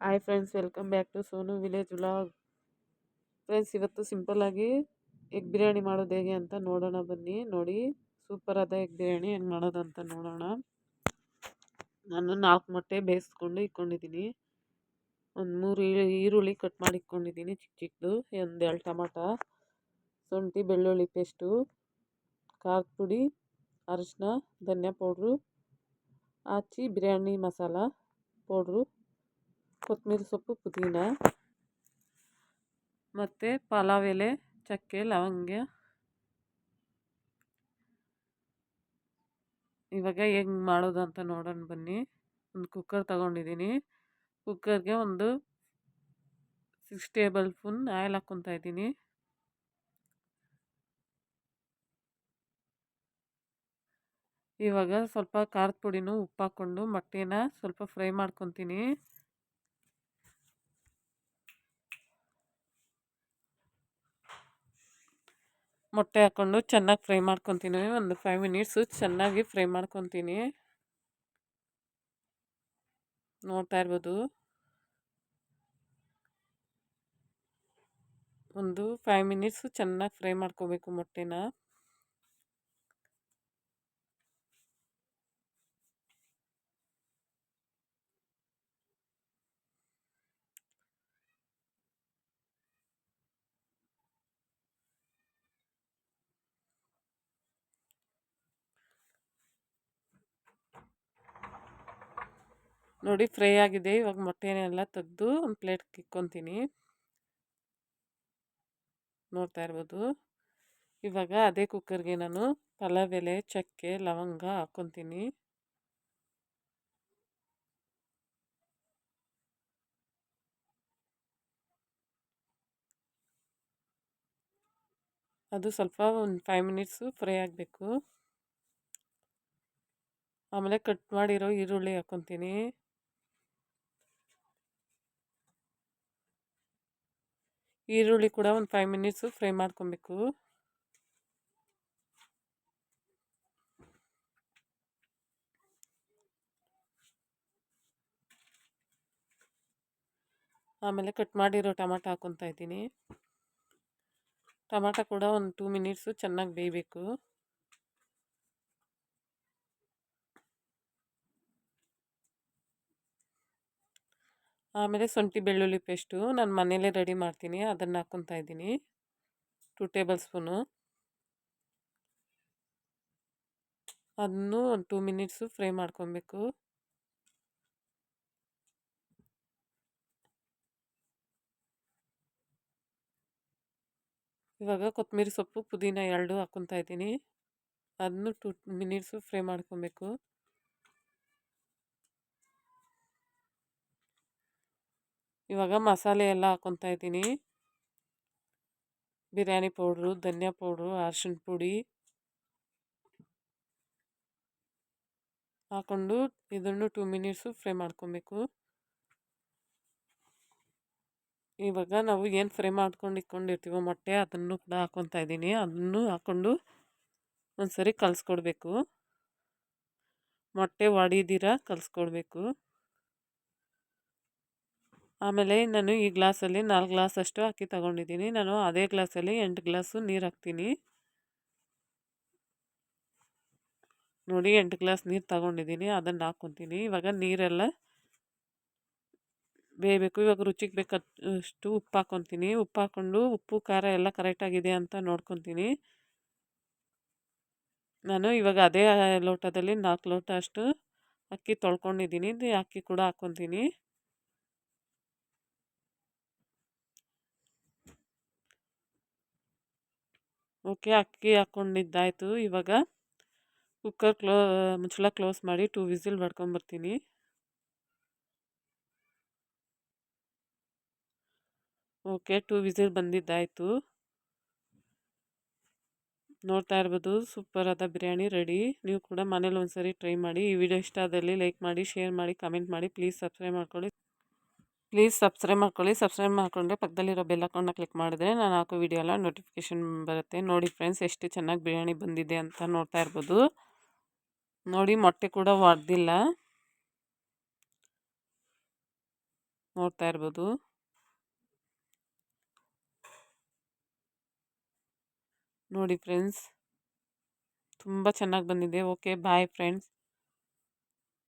Hi friends, welcome back to Sonu village vlog. Friends, ಇವತ್ತು ಸಿಂಪಲ್ಲಾಗಿ egg biryani ಮಾಡೋದು ಹೇಗೆ ಅಂತ ನೋಡೋಣ ಬನ್ನಿ. ನೋಡಿ, ಸೂಪರ್ ಆದ ಎಗ್ ಬಿರಿಯಾನಿ ಹೆಂಗೆ ಮಾಡೋದು ಅಂತ ನೋಡೋಣ. ನಾನು 4 ಮೊಟ್ಟೆ ಬೇಯಿಸ್ಕೊಂಡು ಇಟ್ಕೊಂಡಿದ್ದೀನಿ. ಒಂದು 3 ಈರುಳ್ಳಿ ಕಟ್ ಮಾಡಿ ಇಟ್ಕೊಂಡಿದ್ದೀನಿ ಚಿಕ್ಕ ಚಿಕ್ಕದು. ಒಂದು 2 ಟೊಮಾಟೊ, ಶುಂಠಿ ಬೆಳ್ಳುಳ್ಳಿ ಪೇಸ್ಟು, ಖಾರದ ಪುಡಿ, ಅರಿಶಿನ, ಧನಿಯಾ ಪೌಡ್ರು, ಬಿರಿಯಾನಿ ಮಸಾಲ ಪೌಡ್ರು, ಕೊತ್ತಂಬರಿ ಸೊಪ್ಪು, ಪುದೀನ ಮತ್ತು ಪಲಾವ್ ಎಲೆ, ಚಕ್ಕೆ, ಲವಂಗ. ಇವಾಗ ಹೆಂಗೆ ಮಾಡೋದು ಅಂತ ನೋಡೋಣ ಬನ್ನಿ. ಒಂದು ಕುಕ್ಕರ್ ತಗೊಂಡಿದ್ದೀನಿ. ಕುಕ್ಕರ್ಗೆ ಒಂದು 6 ಟೇಬಲ್ ಸ್ಪೂನ್ ಆಯಿಲ್ ಹಾಕ್ಕೊತಾ ಇದ್ದೀನಿ. ಇವಾಗ ಸ್ವಲ್ಪ ಖಾರದ ಪುಡಿನೂ ಉಪ್ಪು ಹಾಕ್ಕೊಂಡು ಮೊಟ್ಟೆನ ಸ್ವಲ್ಪ ಫ್ರೈ ಮಾಡ್ಕೊತೀನಿ. ಮೊಟ್ಟೆ ಹಾಕ್ಕೊಂಡು ಚೆನ್ನಾಗಿ ಫ್ರೈ ಮಾಡ್ಕೊತೀನಿ. ಒಂದು 5 ಮಿನಿಟ್ಸು ಚೆನ್ನಾಗಿ ಫ್ರೈ ಮಾಡ್ಕೊತೀನಿ. ನೋಡ್ತಾ ಇರ್ಬೋದು. ಒಂದು 5 ಮಿನಿಟ್ಸು ಚೆನ್ನಾಗಿ ಫ್ರೈ ಮಾಡ್ಕೋಬೇಕು ಮೊಟ್ಟೆನ. ನೋಡಿ, ಫ್ರೈ ಆಗಿದೆ. ಇವಾಗ ಮೊಟ್ಟೆನೆಲ್ಲ ತೆಗೆದು ಒಂದು ಪ್ಲೇಟ್ಗೆ ಇಕ್ಕೊತೀನಿ. ನೋಡ್ತಾ ಇರ್ಬೋದು. ಇವಾಗ ಅದೇ ಕುಕ್ಕರ್ಗೆ ನಾನು ಪಲಾವ್ ಎಲೆ, ಚಕ್ಕೆ, ಲವಂಗ ಹಾಕ್ಕೊತೀನಿ. ಅದು ಸ್ವಲ್ಪ ಒಂದು 5 ಮಿನಿಟ್ಸು ಫ್ರೈ ಆಗಬೇಕು. ಆಮೇಲೆ ಕಟ್ ಮಾಡಿರೋ ಈರುಳ್ಳಿ ಹಾಕ್ಕೊತೀನಿ. ಈರುಳ್ಳಿ ಕೂಡ ಒಂದು 5 ಮಿನಿಟ್ಸು ಫ್ರೈ ಮಾಡ್ಕೊಬೇಕು. ಆಮೇಲೆ ಕಟ್ ಮಾಡಿರೋ ಟೊಮಾಟೊ ಹಾಕ್ಕೊತಾ ಇದ್ದೀನಿ. ಟೊಮಾಟೊ ಕೂಡ ಒಂದು 2 ಮಿನಿಟ್ಸು ಚೆನ್ನಾಗಿ ಬೇಯಬೇಕು. ಆಮೇಲೆ ಶುಂಠಿ ಬೆಳ್ಳುಳ್ಳಿ ಪೇಸ್ಟು ನಾನು ಮನೇಲೇ ರೆಡಿ ಮಾಡ್ತೀನಿ, ಅದನ್ನು ಹಾಕ್ಕೊತಾ ಇದ್ದೀನಿ. 2 ಟೇಬಲ್ ಸ್ಪೂನು. ಅದನ್ನು ಒಂದು 2 ಮಿನಿಟ್ಸು ಫ್ರೈ ಮಾಡ್ಕೊಬೇಕು. ಇವಾಗ ಕೊತ್ತಂಬರಿ ಸೊಪ್ಪು, ಪುದೀನ 2 ಹಾಕ್ಕೊತಾ ಇದ್ದೀನಿ. ಅದನ್ನು 2 ಮಿನಿಟ್ಸು ಫ್ರೈ ಮಾಡ್ಕೊಬೇಕು. ಇವಾಗ ಮಸಾಲೆ ಎಲ್ಲ ಹಾಕ್ಕೊತಾ ಇದ್ದೀನಿ. ಬಿರಿಯಾನಿ ಪೌಡ್ರು, ಧನಿಯಾ ಪೌಡ್ರು, ಅರಿಶಿನ ಪುಡಿ ಹಾಕ್ಕೊಂಡು ಇದನ್ನು 2 ಮಿನಿಟ್ಸು ಫ್ರೈ ಮಾಡ್ಕೊಬೇಕು. ಇವಾಗ ನಾವು ಏನು ಫ್ರೈ ಮಾಡ್ಕೊಂಡು ಇಟ್ಕೊಂಡಿರ್ತೀವೋ ಮೊಟ್ಟೆ, ಅದನ್ನು ಕೂಡ ಹಾಕ್ಕೊತಾ ಇದ್ದೀನಿ. ಅದನ್ನು ಹಾಕ್ಕೊಂಡು ಒಂದ್ಸರಿ ಕಲಿಸ್ಕೊಡ್ಬೇಕು. ಮೊಟ್ಟೆ ಒಡಿದಿರ ಕಲಿಸ್ಕೊಡ್ಬೇಕು. ಆಮೇಲೆ ನಾನು ಈ ಗ್ಲಾಸಲ್ಲಿ 4 ಗ್ಲಾಸ್ ಅಷ್ಟು ಅಕ್ಕಿ ತಗೊಂಡಿದ್ದೀನಿ. ನಾನು ಅದೇ ಗ್ಲಾಸಲ್ಲಿ 8 ಗ್ಲಾಸು ನೀರು ಹಾಕ್ತೀನಿ. ನೋಡಿ, 8 ಗ್ಲಾಸ್ ನೀರು ತಗೊಂಡಿದ್ದೀನಿ, ಅದನ್ನು ಹಾಕ್ಕೊತೀನಿ. ಇವಾಗ ನೀರೆಲ್ಲ ಬೇಯಬೇಕು. ಇವಾಗ ರುಚಿಗೆ ಬೇಕಷ್ಟು ಉಪ್ಪು ಹಾಕ್ಕೊತೀನಿ. ಉಪ್ಪು ಹಾಕ್ಕೊಂಡು ಉಪ್ಪು ಖಾರ ಎಲ್ಲ ಕರೆಕ್ಟಾಗಿದೆ ಅಂತ ನೋಡ್ಕೊತೀನಿ. ನಾನು ಇವಾಗ ಅದೇ ಲೋಟದಲ್ಲಿ 4 ಲೋಟ ಅಷ್ಟು ಅಕ್ಕಿ ತೊಳ್ಕೊಂಡಿದ್ದೀನಿ. ಅಕ್ಕಿ ಕೂಡ ಹಾಕ್ಕೊತೀನಿ. ಓಕೆ, ಅಕ್ಕಿ ಹಾಕ್ಕೊಂಡಿದ್ದಾಯಿತು. ಇವಾಗ ಕುಕ್ಕರ್ ಮುಚ್ಚಳ ಕ್ಲೋಸ್ ಮಾಡಿ 2 ವಿಸಿಲ್ ಹೊಡ್ಕೊಂಬರ್ತೀನಿ. ಓಕೆ, 2 ವಿಸಿಲ್ ಬಂದಿದ್ದಾಯಿತು. ನೋಡ್ತಾ ಇರ್ಬೋದು, ಸೂಪರ್ ಆದ ಬಿರಿಯಾನಿ ರೆಡಿ. ನೀವು ಕೂಡ ಮನೇಲಿ ಒಂದ್ಸರಿ ಟ್ರೈ ಮಾಡಿ. ಈ ವಿಡಿಯೋ ಇಷ್ಟ ಆದಲ್ಲಿ ಲೈಕ್ ಮಾಡಿ, ಶೇರ್ ಮಾಡಿ, ಕಮೆಂಟ್ ಮಾಡಿ. ಪ್ಲೀಸ್ ಸಬ್ಸ್ಕ್ರೈಬ್ ಮಾಡ್ಕೊಳ್ಳಿ. ಸಬ್ಸ್ಕ್ರೈಬ್ ಮಾಡಿಕೊಂಡ್ರೆ ಪಕ್ಕದಲ್ಲಿರೋ ಬೆಲ್ ಐಕಾನ್ನ ಕ್ಲಿಕ್ ಮಾಡಿದ್ರೆ ನಾನು ಹಾಕೋ ವಿಡಿಯೋ ಎಲ್ಲ ನೋಟಿಫಿಕೇಶನ್ ಬರುತ್ತೆ. ನೋಡಿ ಫ್ರೆಂಡ್ಸ್, ಎಷ್ಟು ಚೆನ್ನಾಗಿ ಬಿರಿಯಾನಿ ಬಂದಿದೆ ಅಂತ ನೋಡ್ತಾ ಇರ್ಬೋದು. ನೋಡಿ, ಮೊಟ್ಟೆ ಕೂಡ ಒಡೆದಿಲ್ಲ. ನೋಡ್ತಾ ಇರ್ಬೋದು. ನೋಡಿ ಫ್ರೆಂಡ್ಸ್, ತುಂಬ ಚೆನ್ನಾಗಿ ಬಂದಿದೆ. Okay bye friends.